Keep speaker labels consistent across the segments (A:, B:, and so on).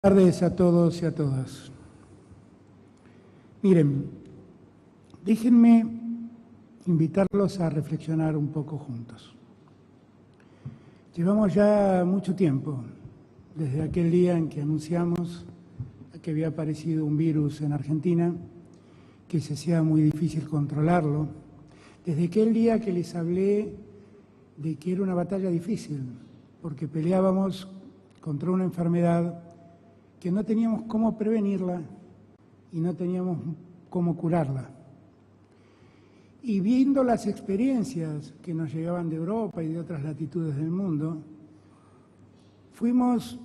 A: Buenas tardes a todos y a todas. Miren, déjenme invitarlos a reflexionar un poco juntos. Llevamos ya mucho tiempo, desde aquel día en que anunciamos que había aparecido un virus en Argentina, que se hacía muy difícil controlarlo, desde aquel día que les hablé de que era una batalla difícil, porque peleábamos contra una enfermedad que no teníamos cómo prevenirla y no teníamos cómo curarla. Y viendo las experiencias que nos llegaban de Europa y de otras latitudes del mundo, fuimos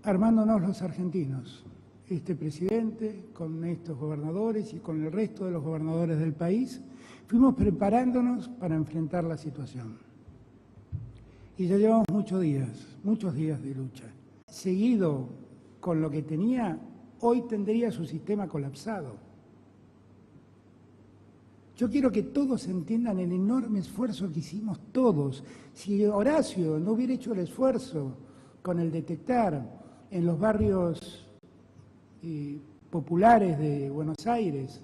A: armándonos los argentinos, este presidente con estos gobernadores y con el resto de los gobernadores del país, fuimos preparándonos para enfrentar la situación. Y ya llevamos muchos días de lucha. Seguido con lo que tenía, hoy tendría su sistema colapsado. Yo quiero que todos entiendan el enorme esfuerzo que hicimos todos. Si Horacio no hubiera hecho el esfuerzo con el detectar en los barrios populares de Buenos Aires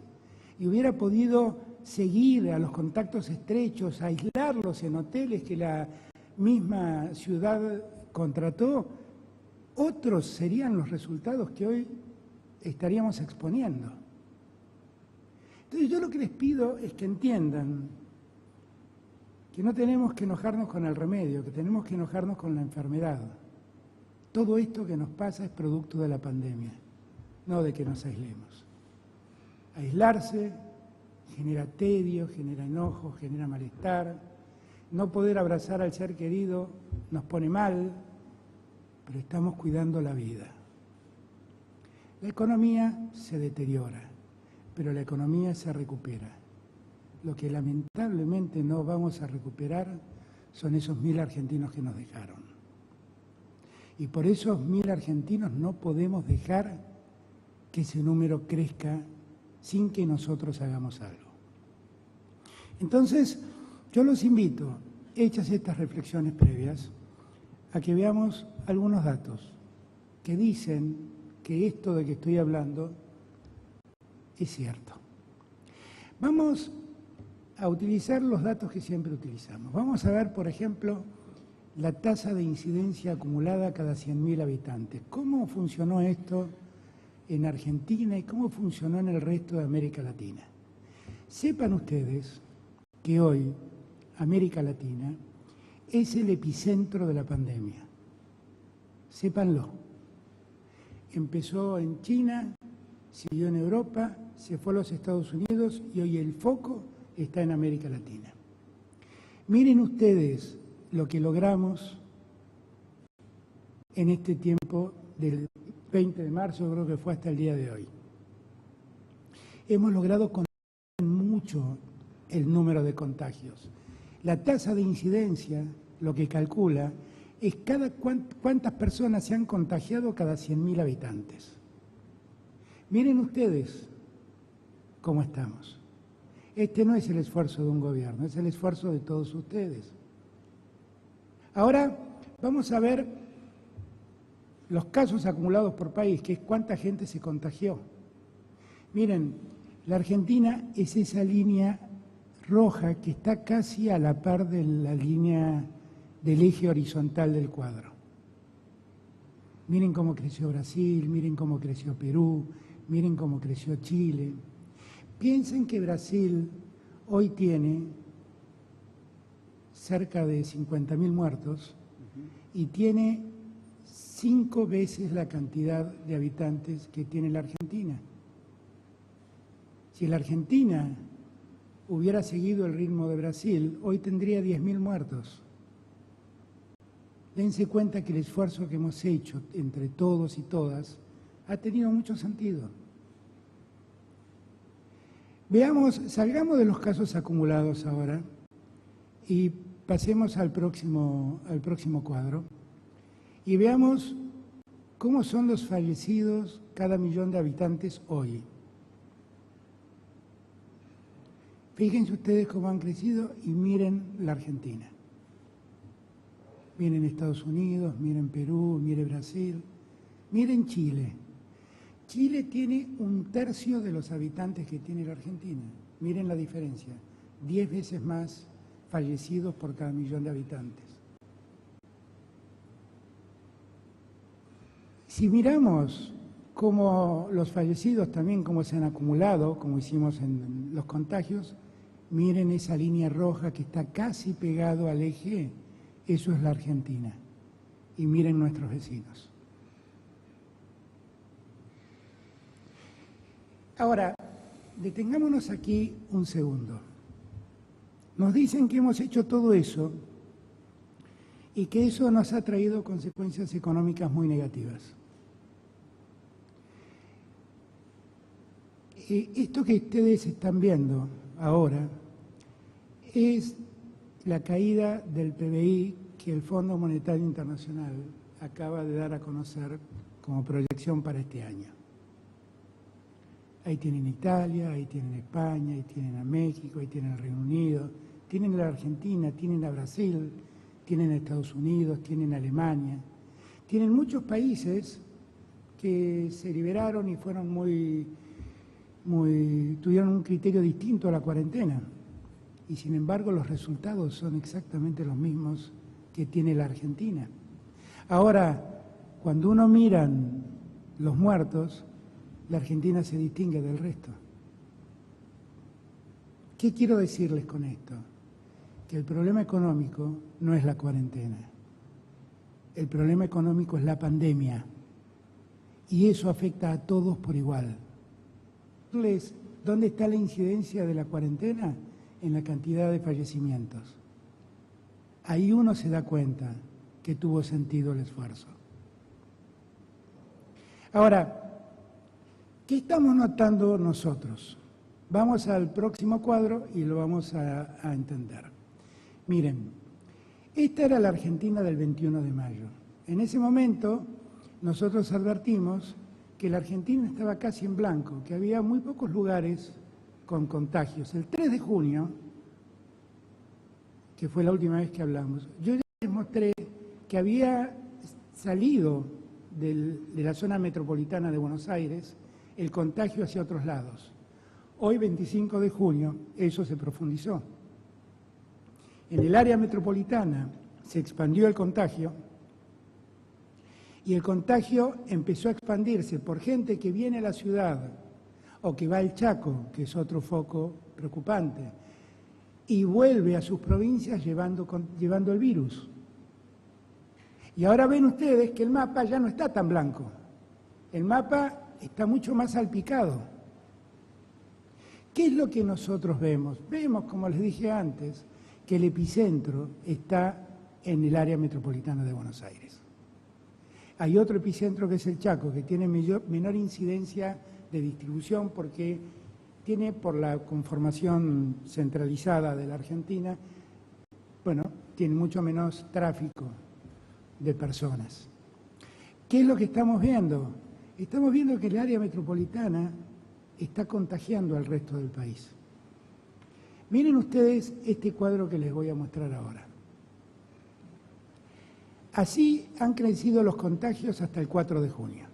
A: y hubiera podido seguir a los contactos estrechos, aislarlos en hoteles que la misma ciudad contrató, otros serían los resultados que hoy estaríamos exponiendo. Entonces yo lo que les pido es que entiendan que no tenemos que enojarnos con el remedio, que tenemos que enojarnos con la enfermedad. Todo esto que nos pasa es producto de la pandemia, no de que nos aislemos. Aislarse genera tedio, genera enojo, genera malestar. No poder abrazar al ser querido nos pone mal, pero estamos cuidando la vida. La economía se deteriora, pero la economía se recupera. Lo que lamentablemente no vamos a recuperar son esos 1.000 argentinos que nos dejaron. Y por esos 1.000 argentinos no podemos dejar que ese número crezca sin que nosotros hagamos algo. Entonces, yo los invito, hechas estas reflexiones previas, a que veamos algunos datos que dicen que esto de que estoy hablando es cierto. Vamos a utilizar los datos que siempre utilizamos. Vamos a ver, por ejemplo, la tasa de incidencia acumulada cada 100.000 habitantes. ¿Cómo funcionó esto en Argentina y cómo funcionó en el resto de América Latina? Sepan ustedes que hoy América Latina es el epicentro de la pandemia. Sépanlo. Empezó en China, siguió en Europa, se fue a los Estados Unidos y hoy el foco está en América Latina. Miren ustedes lo que logramos en este tiempo del 20 de marzo, creo que fue hasta el día de hoy. Hemos logrado contener mucho el número de contagios. La tasa de incidencia, lo que calcula, es cuántas personas se han contagiado cada 100.000 habitantes. Miren ustedes cómo estamos. Este no es el esfuerzo de un gobierno, es el esfuerzo de todos ustedes. Ahora vamos a ver los casos acumulados por país, que es cuánta gente se contagió. Miren, la Argentina es esa línea roja que está casi a la par de la línea del eje horizontal del cuadro. Miren cómo creció Brasil, miren cómo creció Perú, miren cómo creció Chile. Piensen que Brasil hoy tiene cerca de 50.000 muertos y tiene 5 veces la cantidad de habitantes que tiene la Argentina. Si la Argentina hubiera seguido el ritmo de Brasil, hoy tendría 10.000 muertos. Dense cuenta que el esfuerzo que hemos hecho entre todos y todas ha tenido mucho sentido. Veamos, salgamos de los casos acumulados ahora y pasemos al próximo cuadro y veamos cómo son los fallecidos cada 1.000.000 de habitantes hoy. Fíjense ustedes cómo han crecido y miren la Argentina. Miren Estados Unidos, miren Perú, miren Brasil. Miren Chile. Chile tiene 1/3 de los habitantes que tiene la Argentina. Miren la diferencia. 10 veces más fallecidos por cada millón de habitantes. Si miramos cómo los fallecidos también, cómo se han acumulado, como hicimos en los contagios, miren esa línea roja que está casi pegado al eje, eso es la Argentina. Y miren nuestros vecinos. Ahora, detengámonos aquí un segundo. Nos dicen que hemos hecho todo eso y que eso nos ha traído consecuencias económicas muy negativas. Esto que ustedes están viendo ahora es la caída del PBI que el Fondo Monetario Internacional acaba de dar a conocer como proyección para este año. Ahí tienen Italia, ahí tienen España, ahí tienen a México, ahí tienen el Reino Unido, tienen a la Argentina, tienen a Brasil, tienen a Estados Unidos, tienen a Alemania. Tienen muchos países que se liberaron y fueron tuvieron un criterio distinto a la cuarentena. Y sin embargo los resultados son exactamente los mismos que tiene la Argentina. Ahora, cuando uno mira los muertos, la Argentina se distingue del resto. ¿Qué quiero decirles con esto? Que el problema económico no es la cuarentena. El problema económico es la pandemia. Y eso afecta a todos por igual. ¿Dónde está la incidencia de la cuarentena? En la cantidad de fallecimientos. Ahí uno se da cuenta que tuvo sentido el esfuerzo. Ahora, ¿qué estamos notando nosotros? Vamos al próximo cuadro y lo vamos a entender. Miren, esta era la Argentina del 21 de mayo. En ese momento nosotros advertimos que la Argentina estaba casi en blanco, que había muy pocos lugares con contagios. El 3 de junio, que fue la última vez que hablamos, yo ya les mostré que había salido de la zona metropolitana de Buenos Aires el contagio hacia otros lados. Hoy, 25 de junio, eso se profundizó. En el área metropolitana se expandió el contagio y el contagio empezó a expandirse por gente que viene a la ciudad o que va al Chaco, que es otro foco preocupante, y vuelve a sus provincias llevando el virus. Y ahora ven ustedes que el mapa ya no está tan blanco. El mapa está mucho más salpicado. ¿Qué es lo que nosotros vemos? Vemos, como les dije antes, que el epicentro está en el área metropolitana de Buenos Aires. Hay otro epicentro que es el Chaco, que tiene menor incidencia de distribución porque tiene, por la conformación centralizada de la Argentina, bueno, tiene mucho menos tráfico de personas. ¿Qué es lo que estamos viendo? Estamos viendo que el área metropolitana está contagiando al resto del país. Miren ustedes este cuadro que les voy a mostrar ahora. Así han crecido los contagios hasta el 4 de junio.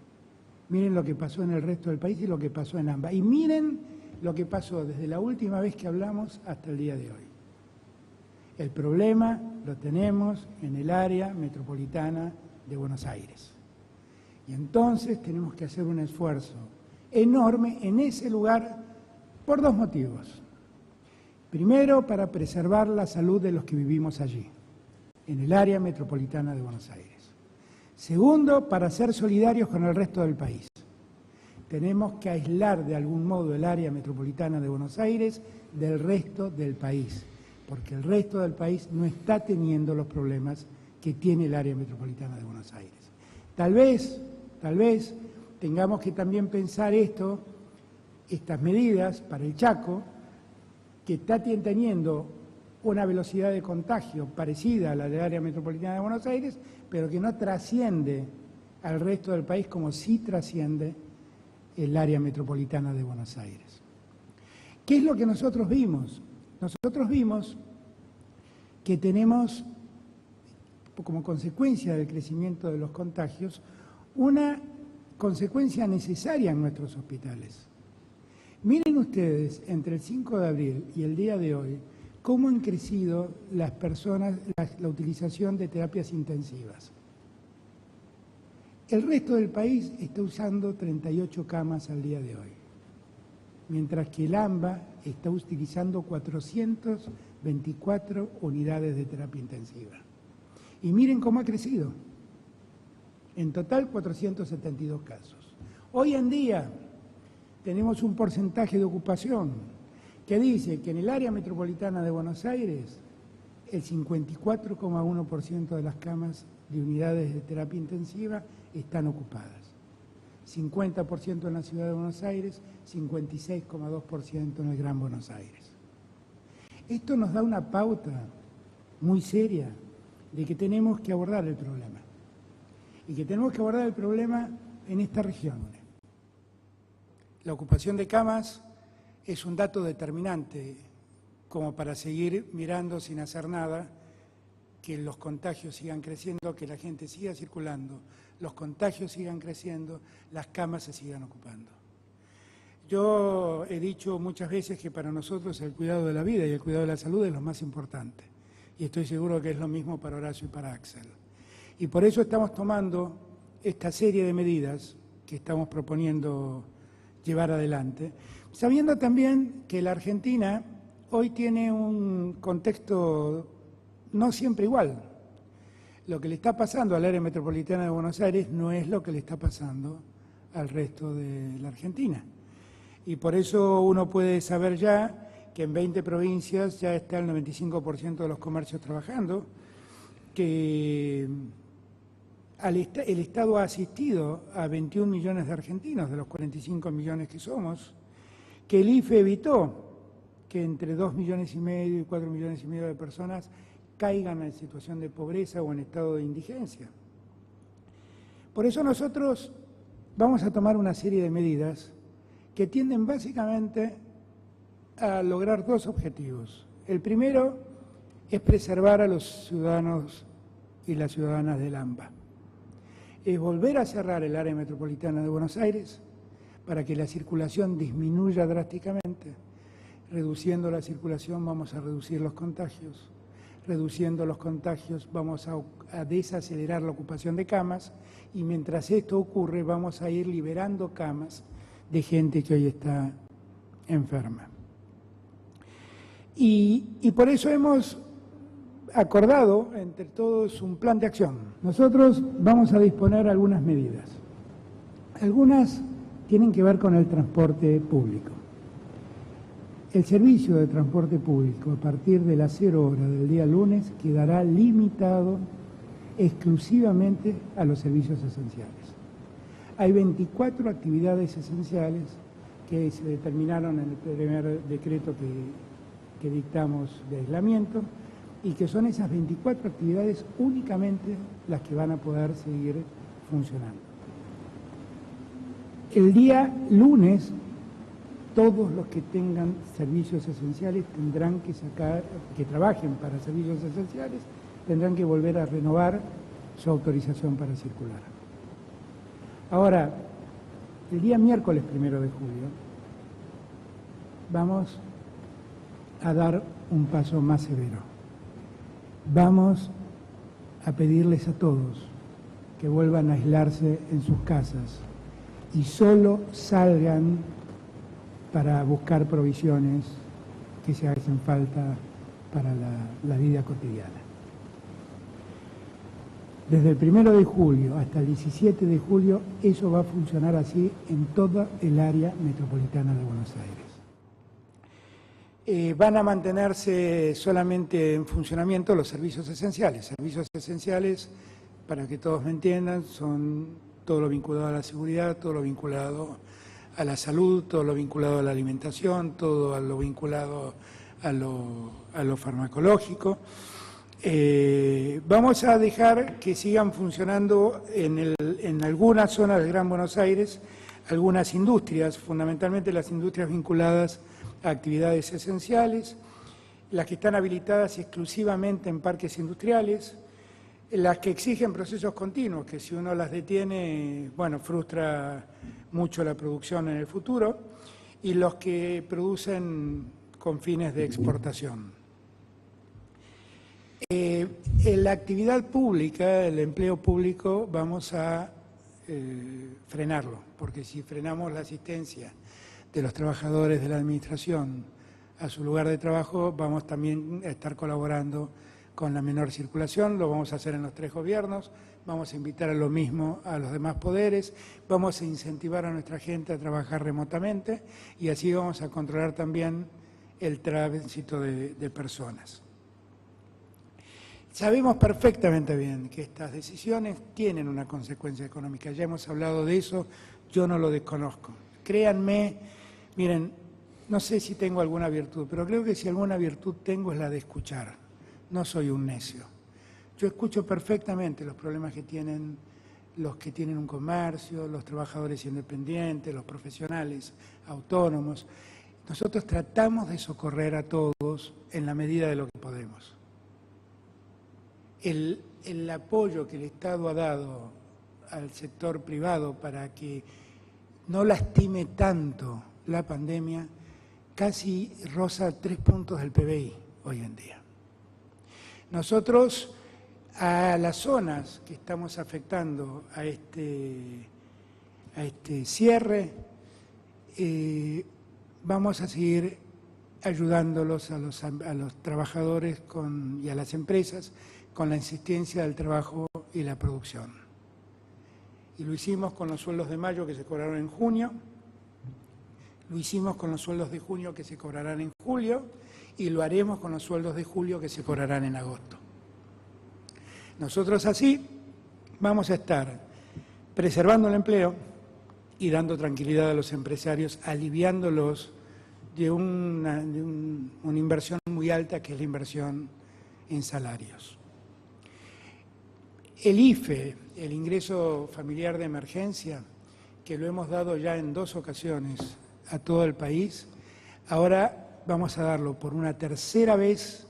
A: Miren lo que pasó en el resto del país y lo que pasó en AMBA. Y miren lo que pasó desde la última vez que hablamos hasta el día de hoy. El problema lo tenemos en el área metropolitana de Buenos Aires. Y entonces tenemos que hacer un esfuerzo enorme en ese lugar por dos motivos. Primero, para preservar la salud de los que vivimos allí, en el área metropolitana de Buenos Aires. Segundo, para ser solidarios con el resto del país. Tenemos que aislar de algún modo el área metropolitana de Buenos Aires del resto del país, porque el resto del país no está teniendo los problemas que tiene el área metropolitana de Buenos Aires. Tal vez tengamos que también pensar estas medidas para el Chaco, que está teniendo una velocidad de contagio parecida a la del área metropolitana de Buenos Aires, pero que no trasciende al resto del país como sí trasciende el área metropolitana de Buenos Aires. ¿Qué es lo que nosotros vimos? Nosotros vimos que tenemos, como consecuencia del crecimiento de los contagios, una consecuencia necesaria en nuestros hospitales. Miren ustedes, entre el 5 de abril y el día de hoy, cómo han crecido las personas, la utilización de terapias intensivas. El resto del país está usando 38 camas al día de hoy, mientras que el AMBA está utilizando 424 unidades de terapia intensiva. Y miren cómo ha crecido. En total, 472 casos. Hoy en día tenemos un porcentaje de ocupación que dice que en el área metropolitana de Buenos Aires el 54,1% de las camas de unidades de terapia intensiva están ocupadas. 50% en la ciudad de Buenos Aires, 56,2% en el Gran Buenos Aires. Esto nos da una pauta muy seria de que tenemos que abordar el problema. Y que tenemos que abordar el problema en esta región. La ocupación de camas es un dato determinante como para seguir mirando sin hacer nada, que los contagios sigan creciendo, que la gente siga circulando, los contagios sigan creciendo, las camas se sigan ocupando. Yo he dicho muchas veces que para nosotros el cuidado de la vida y el cuidado de la salud es lo más importante. Y estoy seguro que es lo mismo para Horacio y para Axel. Y por eso estamos tomando esta serie de medidas que estamos proponiendo llevar adelante, sabiendo también que la Argentina hoy tiene un contexto no siempre igual. Lo que le está pasando al área metropolitana de Buenos Aires no es lo que le está pasando al resto de la Argentina. Y por eso uno puede saber ya que en 20 provincias ya está el 95% de los comercios trabajando, que el Estado ha asistido a 21 millones de argentinos, de los 45 millones que somos, que el IFE evitó que entre 2,5 millones y 4,5 millones de personas caigan en situación de pobreza o en estado de indigencia. Por eso nosotros vamos a tomar una serie de medidas que tienden básicamente a lograr dos objetivos. El primero es preservar a los ciudadanos y las ciudadanas del AMBA. Es volver a cerrar el área metropolitana de Buenos Aires para que la circulación disminuya drásticamente. Reduciendo la circulación vamos a reducir los contagios. Reduciendo los contagios vamos a desacelerar la ocupación de camas y mientras esto ocurre vamos a ir liberando camas de gente que hoy está enferma. Y por eso hemos acordado entre todos un plan de acción. Nosotros vamos a disponer algunas medidas. Algunas tienen que ver con el transporte público. El servicio de transporte público a partir de las 0 horas del día lunes quedará limitado exclusivamente a los servicios esenciales. Hay 24 actividades esenciales que se determinaron en el primer decreto que dictamos de aislamiento y que son esas 24 actividades únicamente las que van a poder seguir funcionando. El día lunes, todos los que tengan servicios esenciales tendrán que trabajen para servicios esenciales, tendrán que volver a renovar su autorización para circular. Ahora, el día miércoles 1 de julio, vamos a dar un paso más severo. Vamos a pedirles a todos que vuelvan a aislarse en sus casas y solo salgan para buscar provisiones que se hacen falta para la vida cotidiana. Desde el 1 de julio hasta el 17 de julio, eso va a funcionar así en toda el área metropolitana de Buenos Aires. Van a mantenerse solamente en funcionamiento los servicios esenciales. Servicios esenciales, para que todos me entiendan, son todo lo vinculado a la seguridad, todo lo vinculado a la salud, todo lo vinculado a la alimentación, todo lo vinculado a lo farmacológico. Vamos a dejar que sigan funcionando en algunas zonas del Gran Buenos Aires algunas industrias, fundamentalmente las industrias vinculadas a actividades esenciales, las que están habilitadas exclusivamente en parques industriales, Las que exigen procesos continuos, que si uno las detiene, bueno, frustra mucho la producción en el futuro, y los que producen con fines de exportación. En la actividad pública, el empleo público, vamos a frenarlo, porque si frenamos la asistencia de los trabajadores de la administración a su lugar de trabajo, vamos también a estar colaborando con la menor circulación, lo vamos a hacer en los 3 gobiernos, vamos a invitar a lo mismo a los demás poderes, vamos a incentivar a nuestra gente a trabajar remotamente y así vamos a controlar también el tránsito de personas. Sabemos perfectamente bien que estas decisiones tienen una consecuencia económica, ya hemos hablado de eso, yo no lo desconozco. Créanme, miren, no sé si tengo alguna virtud, pero creo que si alguna virtud tengo es la de escuchar. No soy un necio. Yo escucho perfectamente los problemas que tienen los que tienen un comercio, los trabajadores independientes, los profesionales autónomos. Nosotros tratamos de socorrer a todos en la medida de lo que podemos. El apoyo que el Estado ha dado al sector privado para que no lastime tanto la pandemia casi roza 3 puntos del PBI hoy en día. Nosotros a las zonas que estamos afectando a este cierre, vamos a seguir ayudándolos a los trabajadores y a las empresas con la insistencia del trabajo y la producción. Y lo hicimos con los sueldos de mayo que se cobraron en junio, lo hicimos con los sueldos de junio que se cobrarán en julio y lo haremos con los sueldos de julio que se cobrarán en agosto. Nosotros así vamos a estar preservando el empleo y dando tranquilidad a los empresarios, aliviándolos de una inversión muy alta que es la inversión en salarios. El IFE, el ingreso familiar de emergencia, que lo hemos dado ya en 2 ocasiones a todo el país, ahora vamos a darlo por una 3ª vez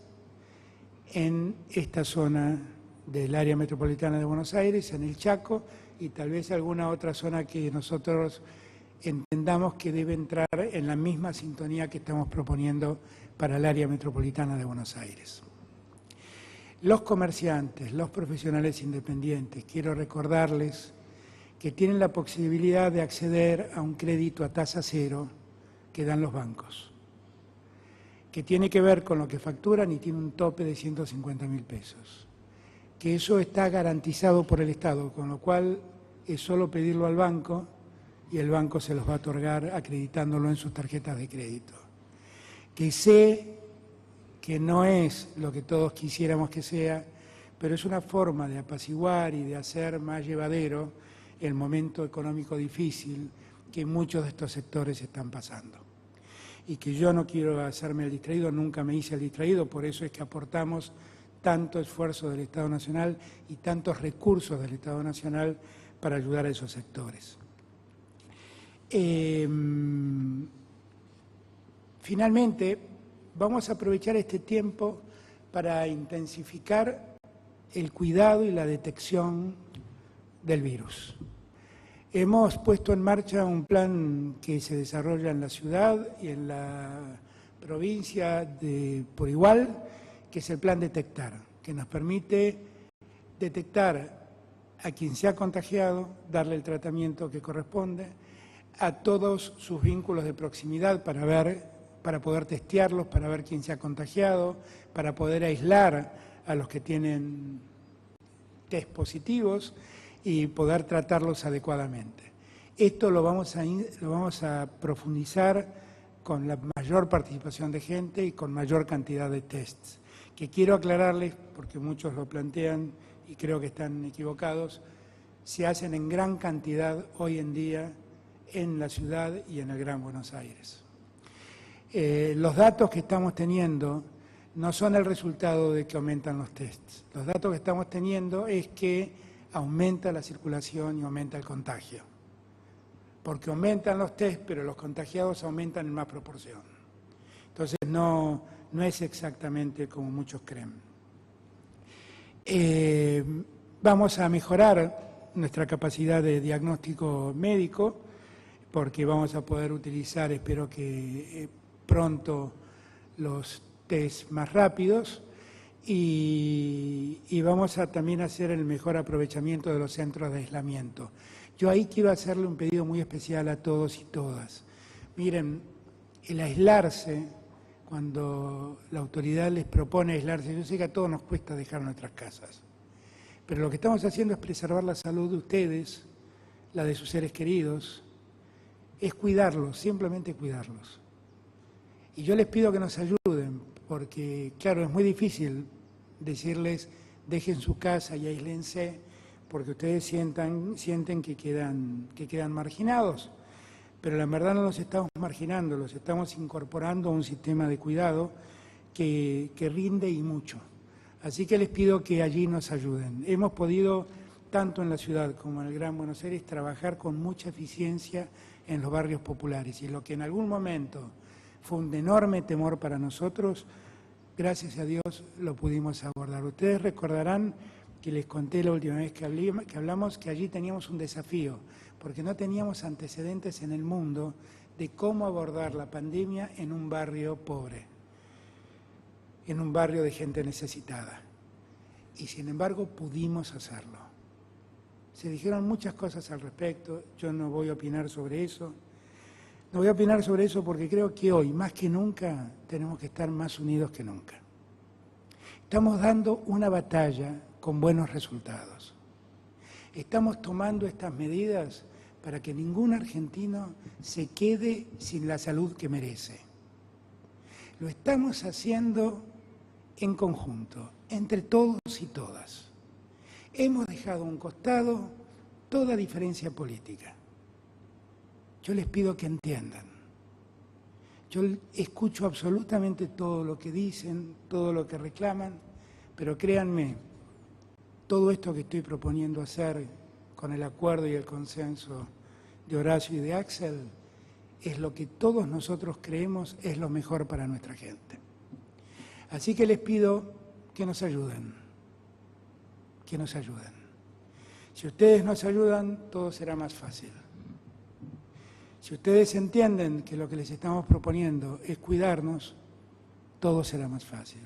A: en esta zona del área metropolitana de Buenos Aires, en el Chaco, y tal vez alguna otra zona que nosotros entendamos que debe entrar en la misma sintonía que estamos proponiendo para el área metropolitana de Buenos Aires. Los comerciantes, los profesionales independientes, quiero recordarles que tienen la posibilidad de acceder a un crédito a tasa cero que dan los bancos, que tiene que ver con lo que facturan y tiene un tope de 150.000 pesos, que eso está garantizado por el Estado, con lo cual es solo pedirlo al banco y el banco se los va a otorgar acreditándolo en sus tarjetas de crédito. Que sé que no es lo que todos quisiéramos que sea, pero es una forma de apaciguar y de hacer más llevadero el momento económico difícil que muchos de estos sectores están pasando. Y que yo no quiero hacerme el distraído, nunca me hice el distraído, por eso es que aportamos tanto esfuerzo del Estado Nacional y tantos recursos del Estado Nacional para ayudar a esos sectores. Finalmente, vamos a aprovechar este tiempo para intensificar el cuidado y la detección del virus. Hemos puesto en marcha un plan que se desarrolla en la ciudad y en la provincia por igual, que es el plan Detectar, que nos permite detectar a quien se ha contagiado, darle el tratamiento que corresponde, a todos sus vínculos de proximidad para poder testearlos, para ver quién se ha contagiado, para poder aislar a los que tienen test positivos y poder tratarlos adecuadamente. Esto lo vamos a profundizar con la mayor participación de gente y con mayor cantidad de tests, que quiero aclararles, porque muchos lo plantean y creo que están equivocados, se hacen en gran cantidad hoy en día en la ciudad y en el Gran Buenos Aires. Los datos que estamos teniendo no son el resultado de que aumentan los tests. Los datos que estamos teniendo es que aumenta la circulación y aumenta el contagio. Porque aumentan los tests, pero los contagiados aumentan en más proporción. Entonces no es exactamente como muchos creen. Vamos a mejorar nuestra capacidad de diagnóstico médico, porque vamos a poder utilizar, espero que pronto, los test más rápidos, y vamos a también hacer el mejor aprovechamiento de los centros de aislamiento. Yo ahí quiero hacerle un pedido muy especial a todos y todas. Miren, el aislarse, cuando la autoridad les propone aislarse, yo sé que a todos nos cuesta dejar nuestras casas, pero lo que estamos haciendo es preservar la salud de ustedes, la de sus seres queridos, es cuidarlos, simplemente cuidarlos. Y yo les pido que nos ayuden, porque claro, es muy difícil decirles dejen su casa y aíslense, porque ustedes sienten que quedan marginados, pero la verdad no los estamos marginando, los estamos incorporando a un sistema de cuidado que rinde y mucho. Así que les pido que allí nos ayuden. Hemos podido, tanto en la ciudad como en el Gran Buenos Aires, trabajar con mucha eficiencia en los barrios populares, y lo que en algún momento fue un enorme temor para nosotros, gracias a Dios lo pudimos abordar. Ustedes recordarán que les conté la última vez que hablamos que allí teníamos un desafío, porque no teníamos antecedentes en el mundo de cómo abordar la pandemia en un barrio pobre, en un barrio de gente necesitada. Y sin embargo pudimos hacerlo. Se dijeron muchas cosas al respecto, yo no voy a opinar sobre eso. No voy a opinar sobre eso porque creo que hoy, más que nunca, tenemos que estar más unidos que nunca. Estamos dando una batalla con buenos resultados. Estamos tomando estas medidas para que ningún argentino se quede sin la salud que merece. Lo estamos haciendo en conjunto, entre todos y todas. Hemos dejado a un costado toda diferencia política. Yo les pido que entiendan. Yo escucho absolutamente todo lo que dicen, todo lo que reclaman, pero créanme, todo esto que estoy proponiendo hacer con el acuerdo y el consenso de Horacio y de Axel es lo que todos nosotros creemos es lo mejor para nuestra gente. Así que les pido que nos ayuden, que nos ayuden. Si ustedes nos ayudan, todo será más fácil. Si ustedes entienden que lo que les estamos proponiendo es cuidarnos, todo será más fácil.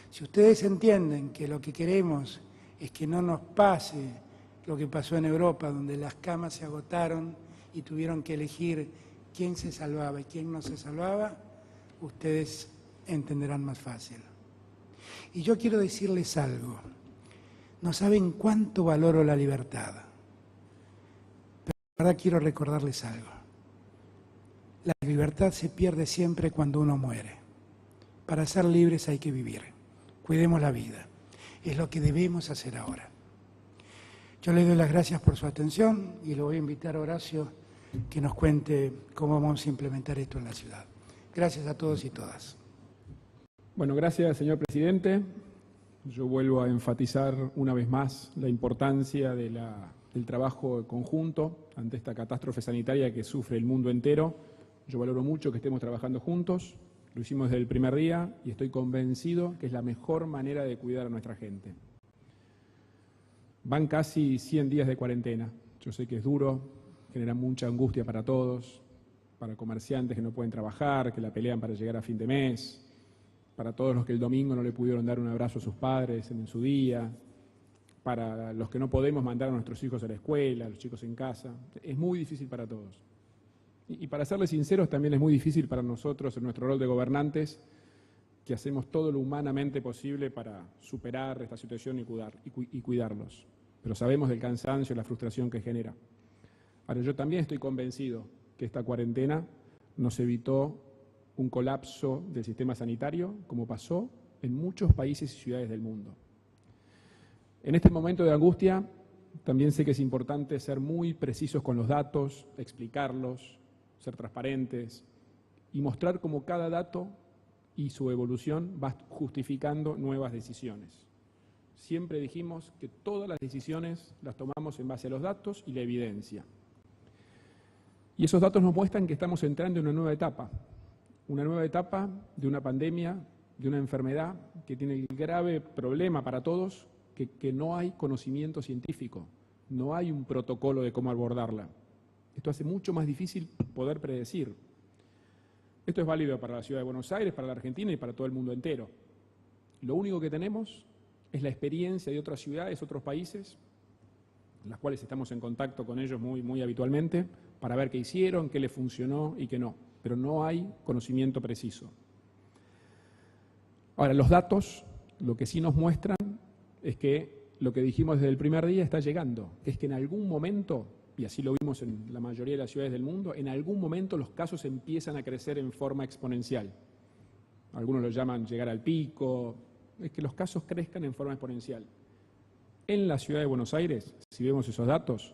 A: Si ustedes entienden que lo que queremos es que no nos pase lo que pasó en Europa, donde las camas se agotaron y tuvieron que elegir quién se salvaba y quién no se salvaba, ustedes entenderán más fácil. Y yo quiero decirles algo. No saben cuánto valoro la libertad. Pero ahora quiero recordarles algo. La libertad se pierde siempre cuando uno muere. Para ser libres hay que vivir. Cuidemos la vida. Es lo que debemos hacer ahora. Yo le doy las gracias por su atención y lo voy a invitar a Horacio que nos cuente cómo vamos a implementar esto en la ciudad. Gracias a todos y todas.
B: Bueno, gracias, señor presidente. Yo vuelvo a enfatizar una vez más la importancia del trabajo conjunto ante esta catástrofe sanitaria que sufre el mundo entero. Yo valoro mucho que estemos trabajando juntos, lo hicimos desde el primer día y estoy convencido que es la mejor manera de cuidar a nuestra gente. Van casi 100 días de cuarentena. Yo sé que es duro, genera mucha angustia para todos, para comerciantes que no pueden trabajar, que la pelean para llegar a fin de mes, para todos los que el domingo no le pudieron dar un abrazo a sus padres en su día, para los que no podemos mandar a nuestros hijos a la escuela, a los chicos en casa. Es muy difícil para todos. Y para serles sinceros, también es muy difícil para nosotros en nuestro rol de gobernantes, que hacemos todo lo humanamente posible para superar esta situación y cuidarlos. Pero sabemos del cansancio y la frustración que genera. Ahora, yo también estoy convencido que esta cuarentena nos evitó un colapso del sistema sanitario, como pasó en muchos países y ciudades del mundo. En este momento de angustia, también sé que es importante ser muy precisos con los datos, explicarlos, ser transparentes y mostrar cómo cada dato y su evolución va justificando nuevas decisiones. Siempre dijimos que todas las decisiones las tomamos en base a los datos y la evidencia. Y esos datos nos muestran que estamos entrando en una nueva etapa de una pandemia, de una enfermedad que tiene el grave problema para todos que no hay conocimiento científico, no hay un protocolo de cómo abordarla. Esto hace mucho más difícil poder predecir. Esto es válido para la ciudad de Buenos Aires, para la Argentina y para todo el mundo entero. Lo único que tenemos es la experiencia de otras ciudades, otros países, en las cuales estamos en contacto con ellos muy habitualmente, para ver qué hicieron, qué les funcionó y qué no. Pero no hay conocimiento preciso. Ahora, los datos, lo que sí nos muestran es que lo que dijimos desde el primer día está llegando, que es que en algún momento, y así lo vimos en la mayoría de las ciudades del mundo, en algún momento los casos empiezan a crecer en forma exponencial. Algunos lo llaman llegar al pico, es que los casos crezcan en forma exponencial. En la ciudad de Buenos Aires, si vemos esos datos,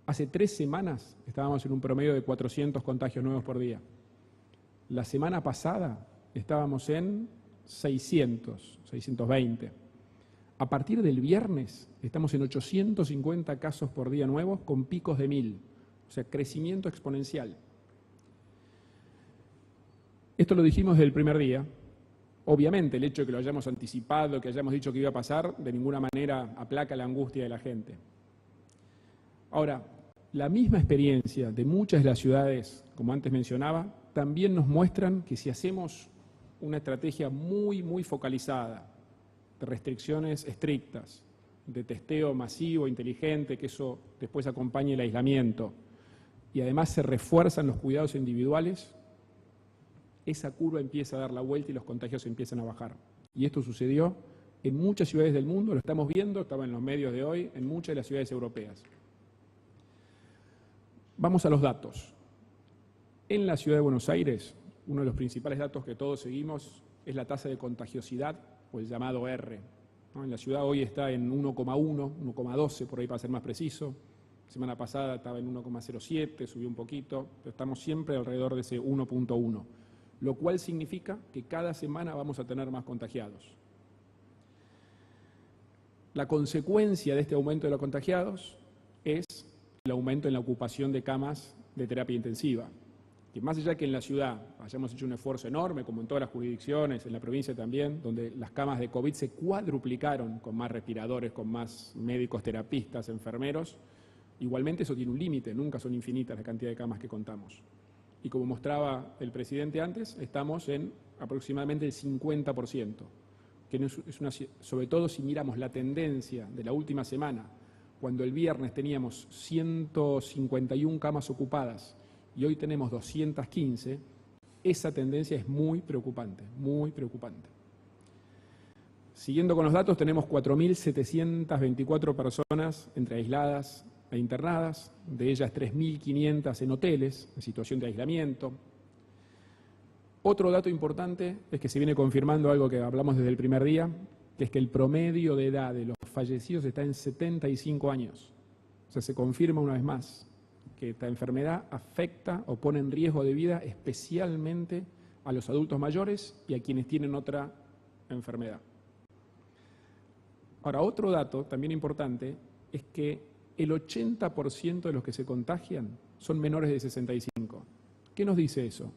B: hace 3 semanas estábamos en un promedio de 400 contagios nuevos por día. La semana pasada estábamos en 600, 620. A partir del viernes estamos en 850 casos por día nuevos con picos de 1000, o sea, crecimiento exponencial. Esto lo dijimos desde el primer día. Obviamente el hecho de que lo hayamos anticipado, que hayamos dicho que iba a pasar, de ninguna manera aplaca la angustia de la gente. Ahora, la misma experiencia de muchas de las ciudades, como antes mencionaba, también nos muestran que si hacemos una estrategia muy focalizada, de restricciones estrictas, de testeo masivo, inteligente, que eso después acompañe el aislamiento, y además se refuerzan los cuidados individuales, esa curva empieza a dar la vuelta y los contagios empiezan a bajar. Y esto sucedió en muchas ciudades del mundo, lo estamos viendo, estaba en los medios de hoy, en muchas de las ciudades europeas. Vamos a los datos. En la ciudad de Buenos Aires, uno de los principales datos que todos seguimos es la tasa de contagiosidad, o el llamado R. ¿No? En la ciudad hoy está en 1,1, 1,12, por ahí para ser más preciso. La semana pasada estaba en 1,07, subió un poquito, pero estamos siempre alrededor de ese 1,1, lo cual significa que cada semana vamos a tener más contagiados. La consecuencia de este aumento de los contagiados es el aumento en la ocupación de camas de terapia intensiva. Que más allá que en la ciudad hayamos hecho un esfuerzo enorme, como en todas las jurisdicciones, en la provincia también, donde las camas de COVID se cuadruplicaron con más respiradores, con más médicos, terapistas, enfermeros, igualmente eso tiene un límite, nunca son infinitas la cantidad de camas que contamos. Y como mostraba el presidente antes, estamos en aproximadamente el 50%, que es sobre todo si miramos la tendencia de la última semana, cuando el viernes teníamos 151 camas ocupadas y hoy tenemos 215, esa tendencia es muy preocupante, muy preocupante. Siguiendo con los datos, tenemos 4.724 personas entre aisladas e internadas, de ellas 3.500 en hoteles, en situación de aislamiento. Otro dato importante es que se viene confirmando algo que hablamos desde el primer día, que es que el promedio de edad de los fallecidos está en 75 años. O sea, se confirma una vez más que esta enfermedad afecta o pone en riesgo de vida especialmente a los adultos mayores y a quienes tienen otra enfermedad. Ahora, otro dato también importante es que el 80% de los que se contagian son menores de 65. ¿Qué nos dice eso?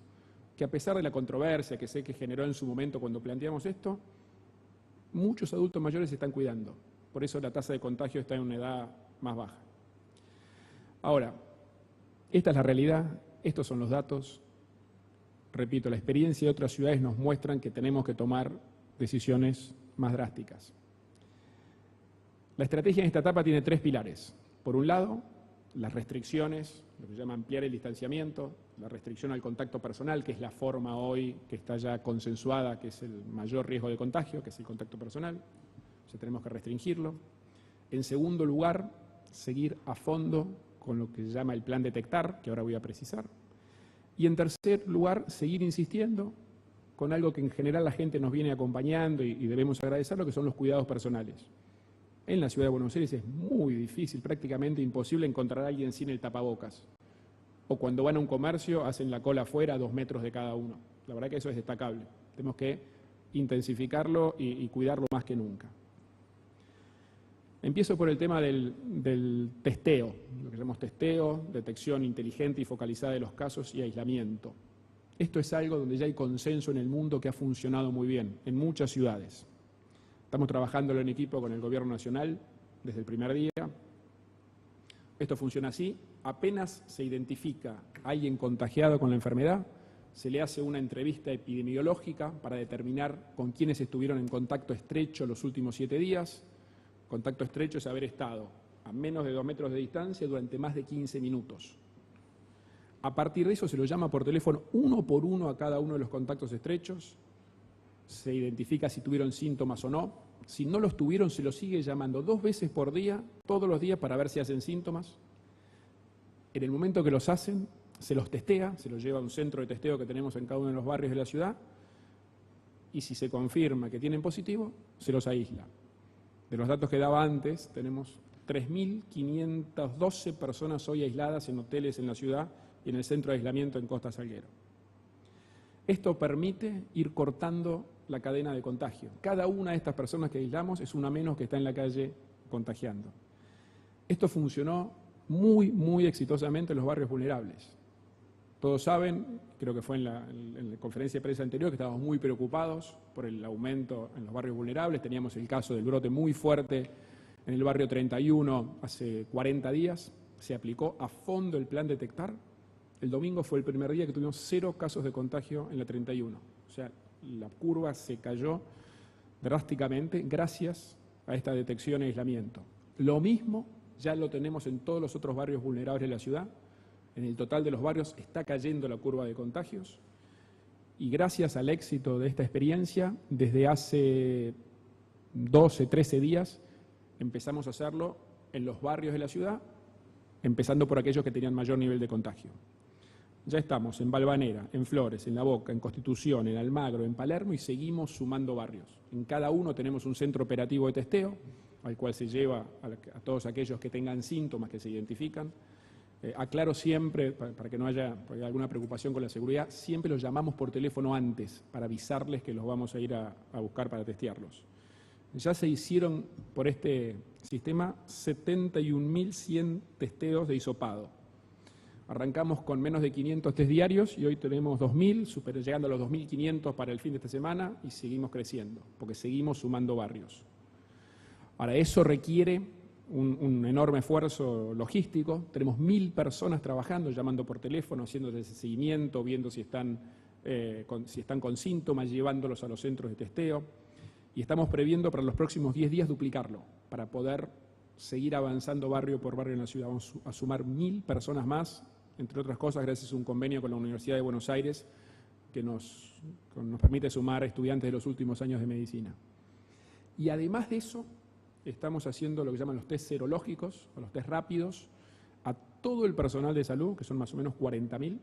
B: Que a pesar de la controversia que sé que generó en su momento cuando planteamos esto, muchos adultos mayores se están cuidando. Por eso la tasa de contagio está en una edad más baja. Ahora, esta es la realidad, estos son los datos. Repito, la experiencia de otras ciudades nos muestran que tenemos que tomar decisiones más drásticas. La estrategia en esta etapa tiene 3 pilares. Por un lado, las restricciones, lo que se llama ampliar el distanciamiento, la restricción al contacto personal, que es la forma hoy que está ya consensuada, que es el mayor riesgo de contagio, que es el contacto personal. O sea, tenemos que restringirlo. En segundo lugar, seguir a fondo con lo que se llama el plan detectar, que ahora voy a precisar. Y en tercer lugar, seguir insistiendo con algo que en general la gente nos viene acompañando y debemos agradecerlo, que son los cuidados personales. En la ciudad de Buenos Aires es muy difícil, prácticamente imposible encontrar a alguien sin el tapabocas. O cuando van a un comercio hacen la cola afuera a 2 metros de cada uno. La verdad que eso es destacable. Tenemos que intensificarlo y cuidarlo más que nunca. Empiezo por el tema del testeo, lo que llamamos testeo, detección inteligente y focalizada de los casos y aislamiento. Esto es algo donde ya hay consenso en el mundo que ha funcionado muy bien, en muchas ciudades. Estamos trabajándolo en equipo con el Gobierno Nacional desde el primer día. Esto funciona así: apenas se identifica a alguien contagiado con la enfermedad, se le hace una entrevista epidemiológica para determinar con quiénes estuvieron en contacto estrecho los últimos 7 días. Contacto estrecho es haber estado a menos de 2 metros de distancia durante más de 15 minutos. A partir de eso se lo llama por teléfono uno por uno a cada uno de los contactos estrechos, se identifica si tuvieron síntomas o no. Si no los tuvieron, se los sigue llamando 2 veces por día, todos los días, para ver si hacen síntomas. En el momento que los hacen, se los testea, se los lleva a un centro de testeo que tenemos en cada uno de los barrios de la ciudad, y si se confirma que tienen positivo, se los aísla. De los datos que daba antes, tenemos 3.512 personas hoy aisladas en hoteles en la ciudad y en el centro de aislamiento en Costa Salguero. Esto permite ir cortando la cadena de contagio. Cada una de estas personas que aislamos es una menos que está en la calle contagiando. Esto funcionó muy exitosamente en los barrios vulnerables. Todos saben, creo que fue en la conferencia de prensa anterior, que estábamos muy preocupados por el aumento en los barrios vulnerables. Teníamos el caso del brote muy fuerte en el barrio 31 hace 40 días. Se aplicó a fondo el plan Detectar. El domingo fue el primer día que tuvimos 0 casos de contagio en la 31. O sea, la curva se cayó drásticamente gracias a esta detección e aislamiento. Lo mismo ya lo tenemos en todos los otros barrios vulnerables de la ciudad. En el total de los barrios está cayendo la curva de contagios. Y gracias al éxito de esta experiencia, desde hace 12, 13 días, empezamos a hacerlo en los barrios de la ciudad, empezando por aquellos que tenían mayor nivel de contagio. Ya estamos en Valvanera, en Flores, en La Boca, en Constitución, en Almagro, en Palermo, y seguimos sumando barrios. En cada uno tenemos un centro operativo de testeo, al cual se lleva a todos aquellos que tengan síntomas que se identifican. Aclaro siempre, para que no haya alguna preocupación con la seguridad, siempre los llamamos por teléfono antes, para avisarles que los vamos a ir a buscar para testearlos. Ya se hicieron por este sistema 71.100 testeos de hisopado. Arrancamos con menos de 500 test diarios y hoy tenemos 2.000, llegando a los 2.500 para el fin de esta semana, y seguimos creciendo, porque seguimos sumando barrios. Ahora, eso requiere un enorme esfuerzo logístico. Tenemos 1.000 personas trabajando, llamando por teléfono, haciendo ese seguimiento, viendo si están con síntomas, llevándolos a los centros de testeo. Y estamos previendo para los próximos 10 días duplicarlo, para poder seguir avanzando barrio por barrio en la ciudad. Vamos a sumar 1.000 personas más, entre otras cosas gracias a un convenio con la Universidad de Buenos Aires que nos permite sumar estudiantes de los últimos años de medicina. Y además de eso, estamos haciendo lo que llaman los test serológicos, o los test rápidos, a todo el personal de salud, que son más o menos 40.000,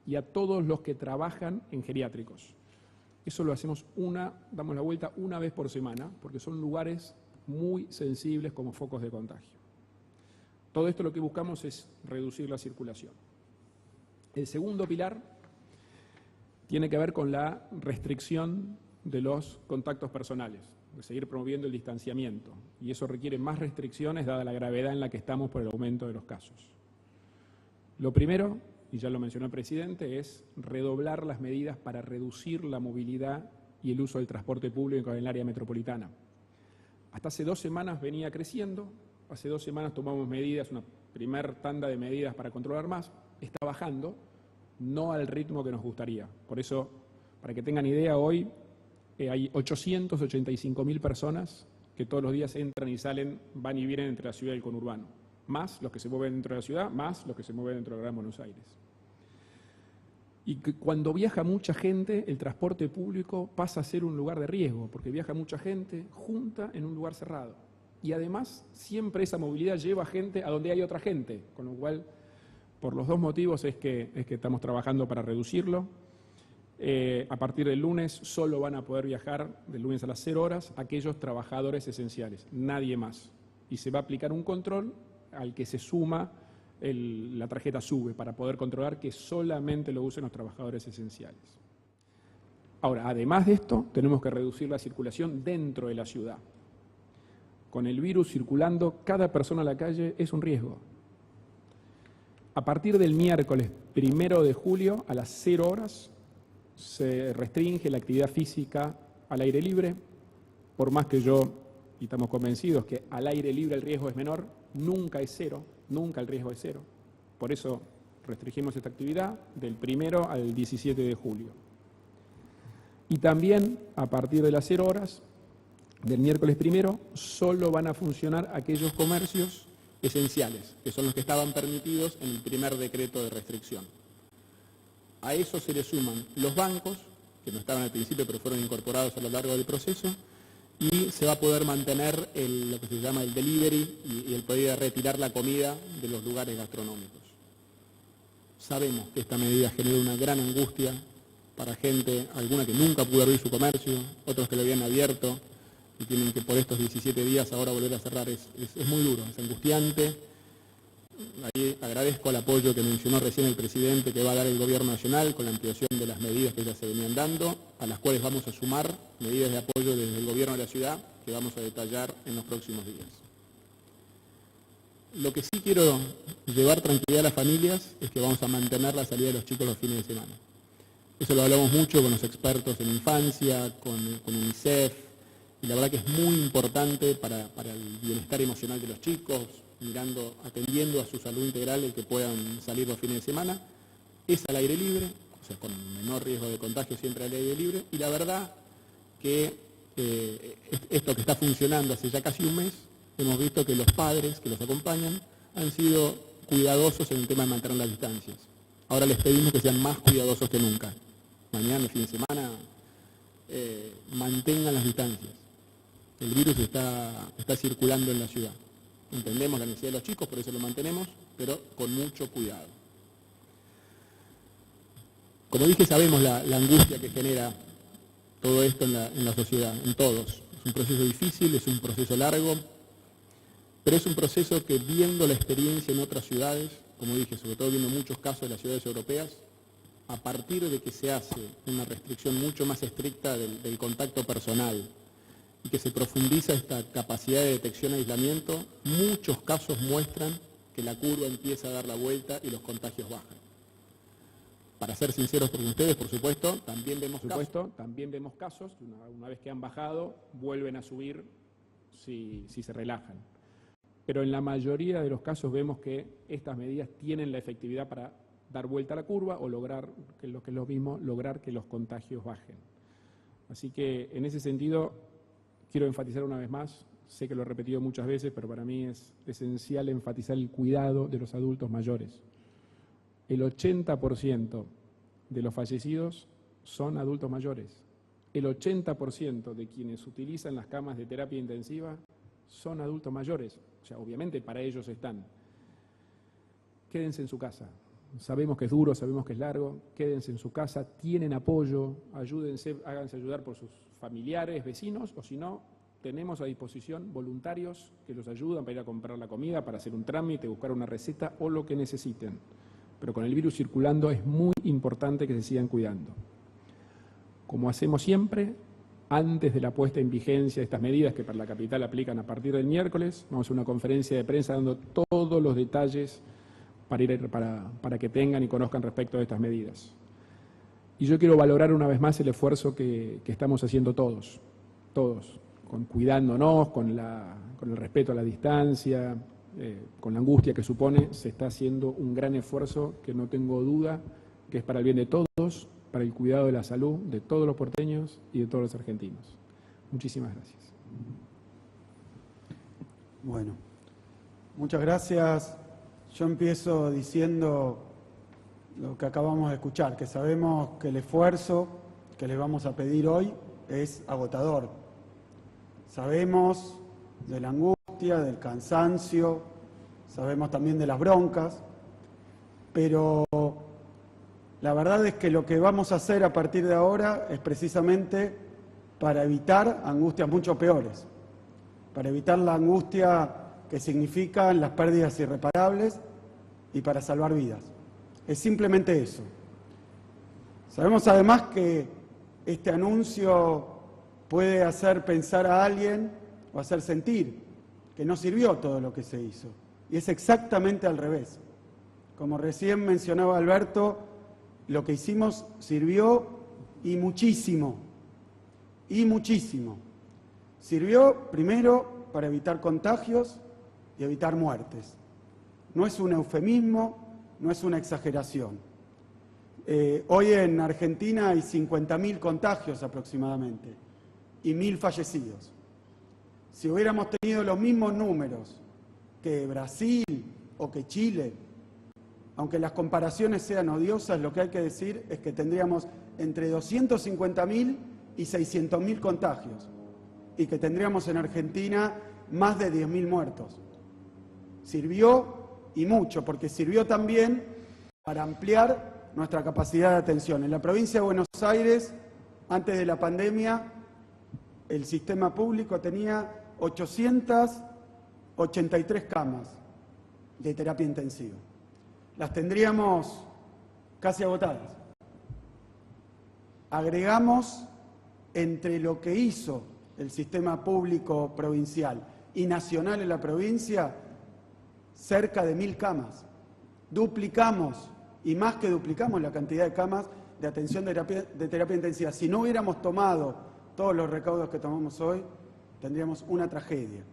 B: y a todos los que trabajan en geriátricos. Eso lo hacemos damos la vuelta una vez por semana, porque son lugares muy sensibles como focos de contagio. Todo esto lo que buscamos es reducir la circulación. El segundo pilar tiene que ver con la restricción de los contactos personales, de seguir promoviendo el distanciamiento, y eso requiere más restricciones dada la gravedad en la que estamos por el aumento de los casos. Lo primero, y ya lo mencionó el presidente, es redoblar las medidas para reducir la movilidad y el uso del transporte público en el área metropolitana. Hasta hace 2 semanas venía creciendo, hace 2 semanas tomamos medidas, una primer tanda de medidas para controlar más, está bajando, no al ritmo que nos gustaría. Por eso, para que tengan idea, hoy hay 885.000 personas que todos los días entran y salen, van y vienen entre la ciudad y el conurbano, más los que se mueven dentro de la ciudad, más los que se mueven dentro de la Gran Buenos Aires. Y que cuando viaja mucha gente, el transporte público pasa a ser un lugar de riesgo, porque viaja mucha gente junta en un lugar cerrado. Y además, siempre esa movilidad lleva gente a donde hay otra gente, con lo cual, por los 2 motivos es que estamos trabajando para reducirlo. A partir del lunes solo van a poder viajar, del lunes a las 0 horas, aquellos trabajadores esenciales, nadie más. Y se va a aplicar un control al que se suma la tarjeta SUBE para poder controlar que solamente lo usen los trabajadores esenciales. Ahora, además de esto, tenemos que reducir la circulación dentro de la ciudad. Con el virus circulando, cada persona a la calle es un riesgo. A partir del miércoles 1 de julio a las 0 horas se restringe la actividad física al aire libre. por más que yo, y estamos convencidos que al aire libre el riesgo es menor, nunca es cero, nunca el riesgo es cero. Por eso restringimos esta actividad del 1 al 17 de julio. Y también, a partir de las 0 horas del miércoles 1, solo van a funcionar aquellos comercios esenciales, que son los que estaban permitidos en el primer decreto de restricción. A eso se le suman los bancos, que no estaban al principio pero fueron incorporados a lo largo del proceso, y se va a poder mantener lo que se llama el delivery y el poder retirar la comida de los lugares gastronómicos. Sabemos que esta medida genera una gran angustia para gente, alguna que nunca pudo abrir su comercio, otros que lo habían abierto y tienen que por estos 17 días ahora volver a cerrar. Es muy duro, es angustiante. Ahí agradezco el apoyo que mencionó recién el presidente que va a dar el Gobierno Nacional con la ampliación de las medidas que ya se venían dando, a las cuales vamos a sumar medidas de apoyo desde el Gobierno de la ciudad que vamos a detallar en los próximos días. Lo que sí quiero llevar tranquilidad a las familias es que vamos a mantener la salida de los chicos los fines de semana. Eso lo hablamos mucho con los expertos en infancia, con UNICEF, y la verdad que es muy importante para el bienestar emocional de los chicos, atendiendo a su salud integral el que puedan salir los fines de semana. Es al aire libre, o sea, con menor riesgo de contagio siempre al aire libre, y la verdad que esto que está funcionando hace ya casi un mes, hemos visto que los padres que los acompañan han sido cuidadosos en el tema de mantener las distancias. Ahora les pedimos que sean más cuidadosos que nunca. Mañana, el fin de semana, mantengan las distancias. El virus está circulando en la ciudad. Entendemos la necesidad de los chicos, por eso lo mantenemos, pero con mucho cuidado. Como dije, sabemos la angustia que genera todo esto en la sociedad, en todos. Es un proceso difícil, es un proceso largo, pero es un proceso que, viendo la experiencia en otras ciudades, como dije, sobre todo viendo muchos casos de las ciudades europeas, a partir de que se hace una restricción mucho más estricta del contacto personal y que se profundiza esta capacidad de detección e aislamiento, muchos casos muestran que la curva empieza a dar la vuelta y los contagios bajan. Para ser sinceros con ustedes, por supuesto, también vemos casos que una vez que han bajado, vuelven a subir si se relajan. Pero en la mayoría de los casos vemos que estas medidas tienen la efectividad para dar vuelta a la curva o lograr, que es lo mismo, lograr que los contagios bajen. Así que en ese sentido quiero enfatizar una vez más, sé que lo he repetido muchas veces, pero para mí es esencial enfatizar el cuidado de los adultos mayores. El 80% de los fallecidos son adultos mayores. El 80% de quienes utilizan las camas de terapia intensiva son adultos mayores. O sea, obviamente para ellos están. Quédense en su casa. Sabemos que es duro, sabemos que es largo. Quédense en su casa, tienen apoyo, ayúdense, háganse ayudar por sus familiares, vecinos, o si no, tenemos a disposición voluntarios que los ayudan para ir a comprar la comida, para hacer un trámite, buscar una receta o lo que necesiten. Pero con el virus circulando es muy importante que se sigan cuidando. Como hacemos siempre, antes de la puesta en vigencia de estas medidas que para la capital aplican a partir del miércoles, vamos a hacer una conferencia de prensa dando todos los detalles para que tengan y conozcan respecto de estas medidas. Y yo quiero valorar una vez más el esfuerzo que estamos haciendo todos, cuidándonos, con el respeto a la distancia, con la angustia que supone. Se está haciendo un gran esfuerzo que no tengo duda que es para el bien de todos, para el cuidado de la salud de todos los porteños y de todos los argentinos. Muchísimas gracias.
C: Bueno, muchas gracias. Yo empiezo diciendo lo que acabamos de escuchar, que sabemos que el esfuerzo que les vamos a pedir hoy es agotador. Sabemos de la angustia, del cansancio, sabemos también de las broncas, pero la verdad es que lo que vamos a hacer a partir de ahora es precisamente para evitar angustias mucho peores, para evitar la angustia que significan las pérdidas irreparables y para salvar vidas. Es simplemente eso. Sabemos además que este anuncio puede hacer pensar a alguien o hacer sentir que no sirvió todo lo que se hizo. Y es exactamente al revés. Como recién mencionaba Alberto, lo que hicimos sirvió y muchísimo. Y muchísimo. Sirvió primero para evitar contagios y evitar muertes. No es un eufemismo, no es una exageración. Hoy en Argentina hay 50.000 contagios aproximadamente y 1.000 fallecidos. Si hubiéramos tenido los mismos números que Brasil o que Chile, aunque las comparaciones sean odiosas, lo que hay que decir es que tendríamos entre 250.000 y 600.000 contagios y que tendríamos en Argentina más de 10.000 muertos. Sirvió y mucho, porque sirvió también para ampliar nuestra capacidad de atención. En la provincia de Buenos Aires, antes de la pandemia, el sistema público tenía 883 camas de terapia intensiva. Las tendríamos casi agotadas. Agregamos entre lo que hizo el sistema público provincial y nacional en la provincia cerca de 1.000 camas. Duplicamos, y más que duplicamos, la cantidad de camas de atención de terapia intensiva. Si no hubiéramos tomado todos los recaudos que tomamos hoy, tendríamos una tragedia.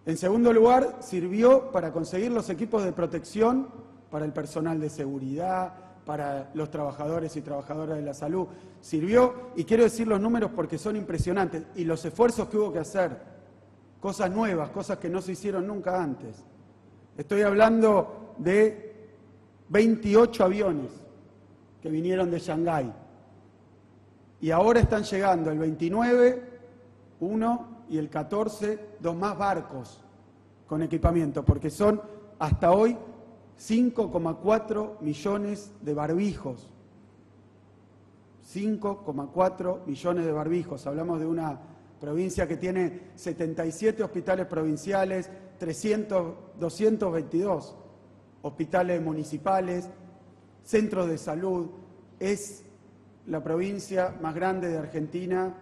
C: En segundo lugar, sirvió para conseguir los equipos de protección para el personal de seguridad, para los trabajadores y trabajadoras de la salud. Sirvió, y quiero decir los números porque son impresionantes, y los esfuerzos que hubo que hacer, cosas nuevas, cosas que no se hicieron nunca antes. Estoy hablando de 28 aviones que vinieron de Shanghái, y ahora están llegando el 29, uno, y el 14, dos más barcos con equipamiento, porque son hasta hoy 5,4 millones de barbijos. 5,4 millones de barbijos. Hablamos de una provincia que tiene 77 hospitales provinciales, 222 hospitales municipales, centros de salud. Es la provincia más grande de Argentina,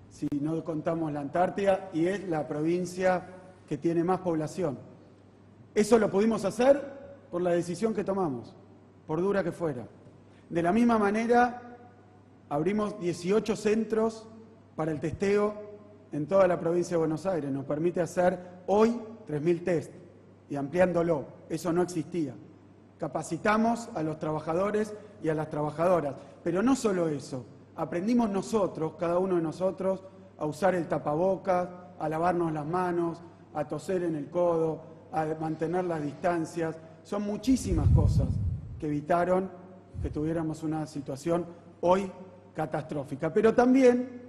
C: si no contamos la Antártida, y es la provincia que tiene más población. Eso lo pudimos hacer por la decisión que tomamos, por dura que fuera. De la misma manera, abrimos 18 centros para el testeo en toda la provincia de Buenos Aires. Nos permite hacer hoy 3.000 test y ampliándolo. Eso no existía. Capacitamos a los trabajadores y a las trabajadoras. Pero no solo eso. Aprendimos nosotros, cada uno de nosotros, a usar el tapabocas, a lavarnos las manos, a toser en el codo, a mantener las distancias. Son muchísimas cosas que evitaron que tuviéramos una situación hoy catastrófica. Pero también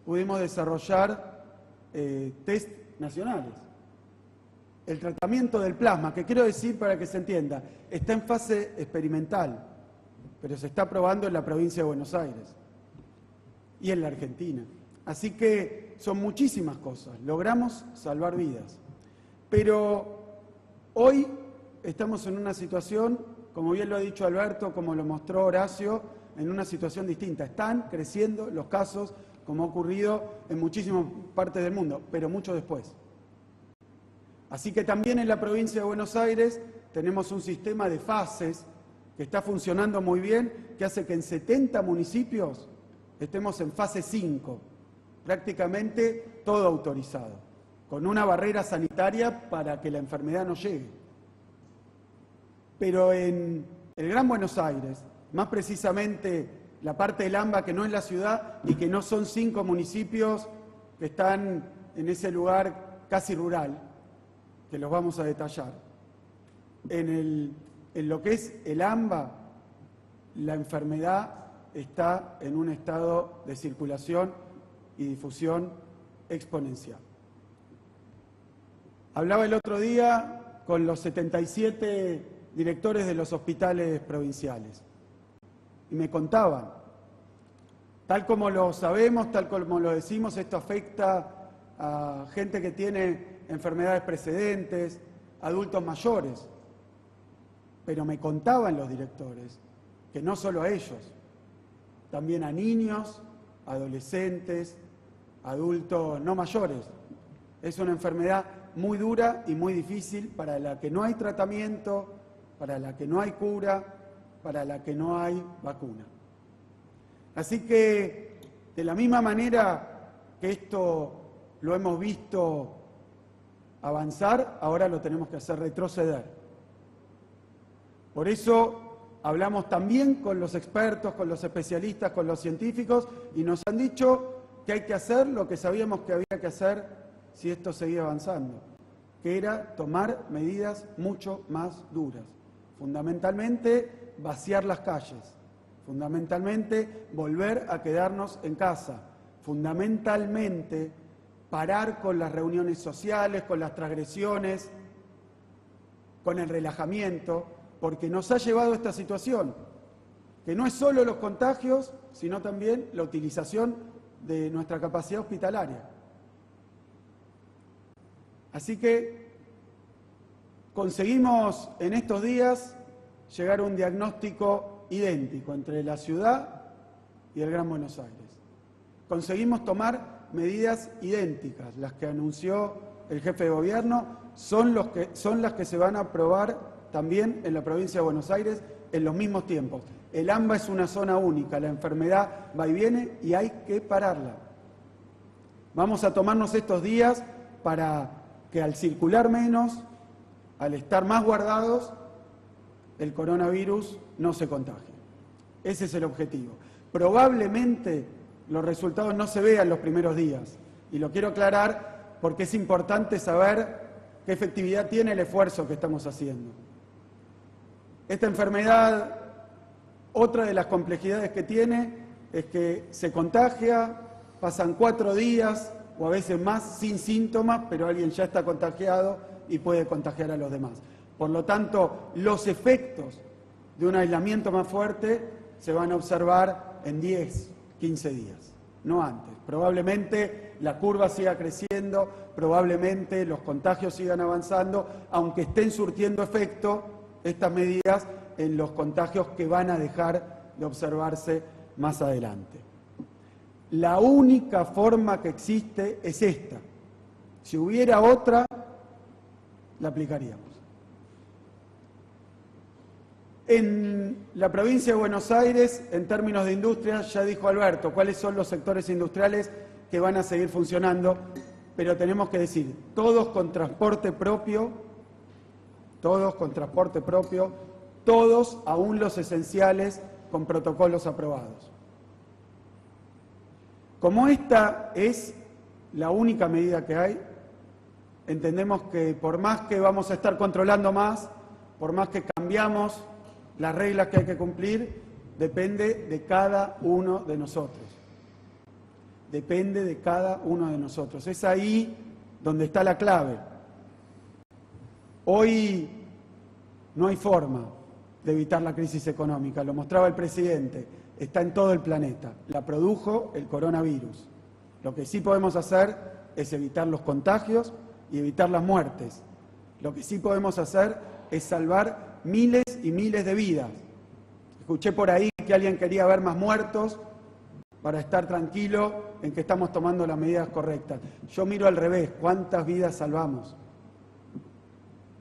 C: pudimos desarrollar test nacionales. El tratamiento del plasma, que quiero decir para que se entienda, está en fase experimental, pero se está probando en la provincia de Buenos Aires y en la Argentina. Así que son muchísimas cosas. Logramos salvar vidas. Pero hoy estamos en una situación, como bien lo ha dicho Alberto, como lo mostró Horacio, en una situación distinta. Están creciendo los casos, como ha ocurrido en muchísimas partes del mundo, pero mucho después. Así que también en la provincia de Buenos Aires tenemos un sistema de fases que está funcionando muy bien, que hace que en 70 municipios estemos en fase 5, prácticamente todo autorizado, con una barrera sanitaria para que la enfermedad no llegue. Pero en el Gran Buenos Aires, más precisamente la parte del AMBA que no es la ciudad y que no son 5 municipios que están en ese lugar casi rural, que los vamos a detallar. En lo que es el AMBA, la enfermedad está en un estado de circulación y difusión exponencial. Hablaba el otro día con los 77 directores de los hospitales provinciales y me contaban, tal como lo sabemos, tal como lo decimos, esto afecta a gente que tiene enfermedades precedentes, adultos mayores, pero me contaban los directores que no solo a ellos, también a niños, adolescentes, adultos no mayores. Es una enfermedad muy dura y muy difícil para la que no hay tratamiento, para la que no hay cura, para la que no hay vacuna. Así que, de la misma manera que esto lo hemos visto avanzar, ahora lo tenemos que hacer retroceder. Por eso hablamos también con los expertos, con los especialistas, con los científicos, y nos han dicho que hay que hacer lo que sabíamos que había que hacer si esto seguía avanzando, que era tomar medidas mucho más duras. Fundamentalmente, vaciar las calles. Fundamentalmente, volver a quedarnos en casa. Fundamentalmente, parar con las reuniones sociales, con las transgresiones, con el relajamiento, porque nos ha llevado a esta situación, que no es solo los contagios, sino también la utilización de nuestra capacidad hospitalaria. Así que conseguimos en estos días llegar a un diagnóstico idéntico entre la ciudad y el Gran Buenos Aires. Conseguimos tomar medidas idénticas, las que anunció el jefe de gobierno, son las que se van a aprobar también en la provincia de Buenos Aires en los mismos tiempos. El AMBA es una zona única, la enfermedad va y viene y hay que pararla. Vamos a tomarnos estos días para que al circular menos, al estar más guardados, el coronavirus no se contagie. Ese es el objetivo. Probablemente los resultados no se vean los primeros días, y lo quiero aclarar porque es importante saber qué efectividad tiene el esfuerzo que estamos haciendo. Esta enfermedad, otra de las complejidades que tiene es que se contagia, pasan 4 días o a veces más sin síntomas, pero alguien ya está contagiado y puede contagiar a los demás. Por lo tanto, los efectos de un aislamiento más fuerte se van a observar en 10, 15 días, no antes. Probablemente la curva siga creciendo, probablemente los contagios sigan avanzando, aunque estén surtiendo efecto estas medidas en los contagios que van a dejar de observarse más adelante. La única forma que existe es esta. Si hubiera otra, la aplicaríamos. En la provincia de Buenos Aires, en términos de industria, ya dijo Alberto, cuáles son los sectores industriales que van a seguir funcionando, pero tenemos que decir, todos con transporte propio, todos, aún los esenciales, con protocolos aprobados. Como esta es la única medida que hay, entendemos que por más que vamos a estar controlando más, por más que cambiamos las reglas que hay que cumplir, depende de cada uno de nosotros. Depende de cada uno de nosotros. Es ahí donde está la clave. Hoy no hay forma de evitar la crisis económica, lo mostraba el presidente, está en todo el planeta, la produjo el coronavirus. Lo que sí podemos hacer es evitar los contagios y evitar las muertes. Lo que sí podemos hacer es salvar miles y miles de vidas. Escuché por ahí que alguien quería ver más muertos para estar tranquilo en que estamos tomando las medidas correctas. Yo miro al revés, ¿cuántas vidas salvamos?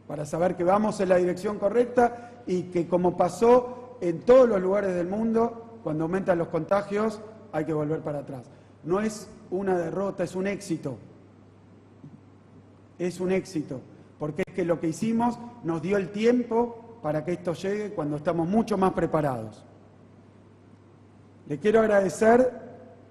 C: Para saber que vamos en la dirección correcta y que, como pasó en todos los lugares del mundo, cuando aumentan los contagios hay que volver para atrás. No es una derrota, es un éxito. Es un éxito, porque es que lo que hicimos nos dio el tiempo para que esto llegue cuando estamos mucho más preparados. Le quiero agradecer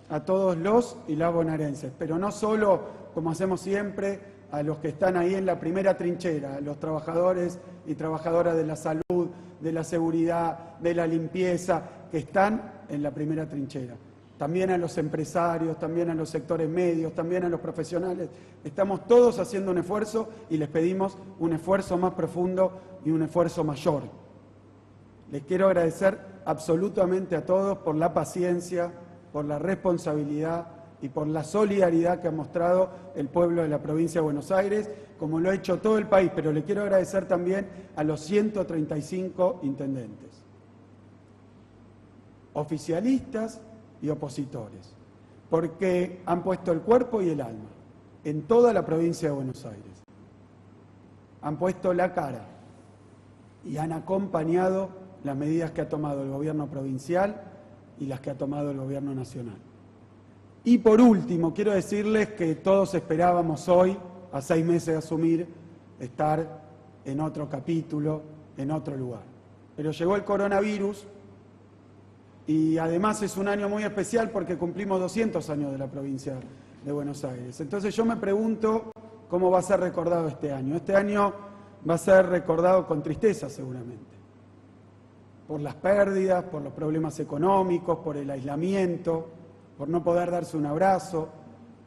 C: a todos los y las bonaerenses, pero no solo, como hacemos siempre, a los que están ahí en la primera trinchera, a los trabajadores y trabajadoras de la salud, de la seguridad, de la limpieza, que están en la primera trinchera. También a los empresarios, también a los sectores medios, también a los profesionales. Estamos todos haciendo un esfuerzo y les pedimos un esfuerzo más profundo y un esfuerzo mayor. Les quiero agradecer absolutamente a todos por la paciencia, por la responsabilidad y por la solidaridad que ha mostrado el pueblo de la provincia de Buenos Aires, como lo ha hecho todo el país, pero le quiero agradecer también a los 135 intendentes, oficialistas y opositores, porque han puesto el cuerpo y el alma en toda la provincia de Buenos Aires. Han puesto la cara y han acompañado las medidas que ha tomado el gobierno provincial y las que ha tomado el gobierno nacional. Y por último, quiero decirles que todos esperábamos hoy, a 6 meses de asumir, estar en otro capítulo, en otro lugar. Pero llegó el coronavirus y además es un año muy especial porque cumplimos 200 años de la provincia de Buenos Aires. Entonces yo me pregunto cómo va a ser recordado este año. Este año va a ser recordado con tristeza seguramente, por las pérdidas, por los problemas económicos, por el aislamiento, por no poder darse un abrazo,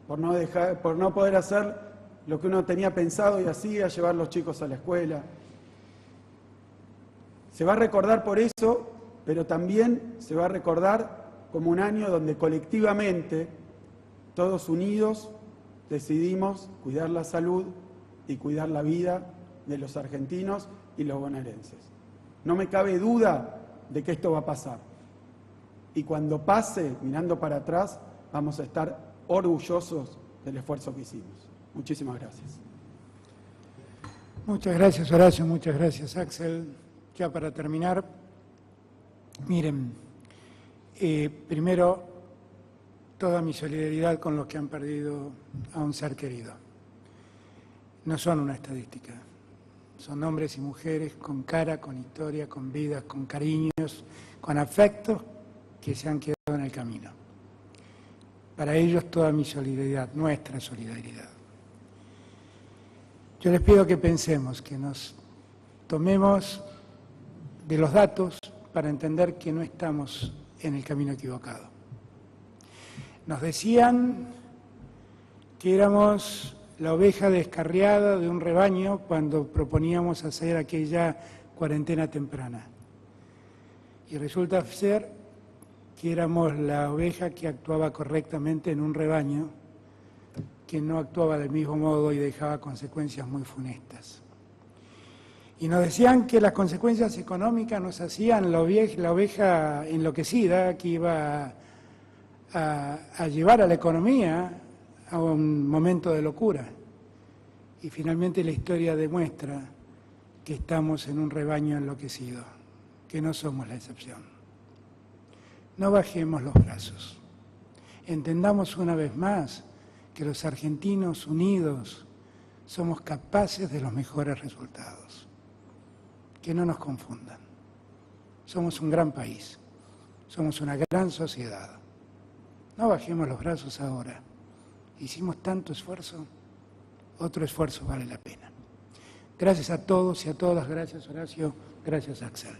C: por no poder hacer lo que uno tenía pensado y hacía, llevar los chicos a la escuela. Se va a recordar por eso, pero también se va a recordar como un año donde colectivamente, todos unidos, decidimos cuidar la salud y cuidar la vida de los argentinos y los bonaerenses. No me cabe duda de que esto va a pasar. Y cuando pase, mirando para atrás, vamos a estar orgullosos del esfuerzo que hicimos. Muchísimas gracias.
A: Muchas gracias, Horacio. Muchas gracias, Axel. Ya para terminar, miren, primero, toda mi solidaridad con los que han perdido a un ser querido. No son una estadística. Son hombres y mujeres con cara, con historia, con vidas, con cariños, con afectos que se han quedado en el camino. Para ellos toda mi solidaridad, nuestra solidaridad. Yo les pido que pensemos, que nos tomemos de los datos para entender que no estamos en el camino equivocado. Nos decían que éramos la oveja descarriada de un rebaño cuando proponíamos hacer aquella cuarentena temprana. Y resulta ser que éramos la oveja que actuaba correctamente en un rebaño que no actuaba del mismo modo y dejaba consecuencias muy funestas. Y nos decían que las consecuencias económicas nos hacían la oveja enloquecida que iba a llevar a la economía a un momento de locura. Y finalmente la historia demuestra que estamos en un rebaño enloquecido, que no somos la excepción. No bajemos los brazos. Entendamos una vez más que los argentinos unidos somos capaces de los mejores resultados. Que no nos confundan. Somos un gran país, somos una gran sociedad. No bajemos los brazos ahora. Hicimos tanto esfuerzo, otro esfuerzo vale la pena. Gracias a todos y a todas, gracias Horacio, gracias Axel.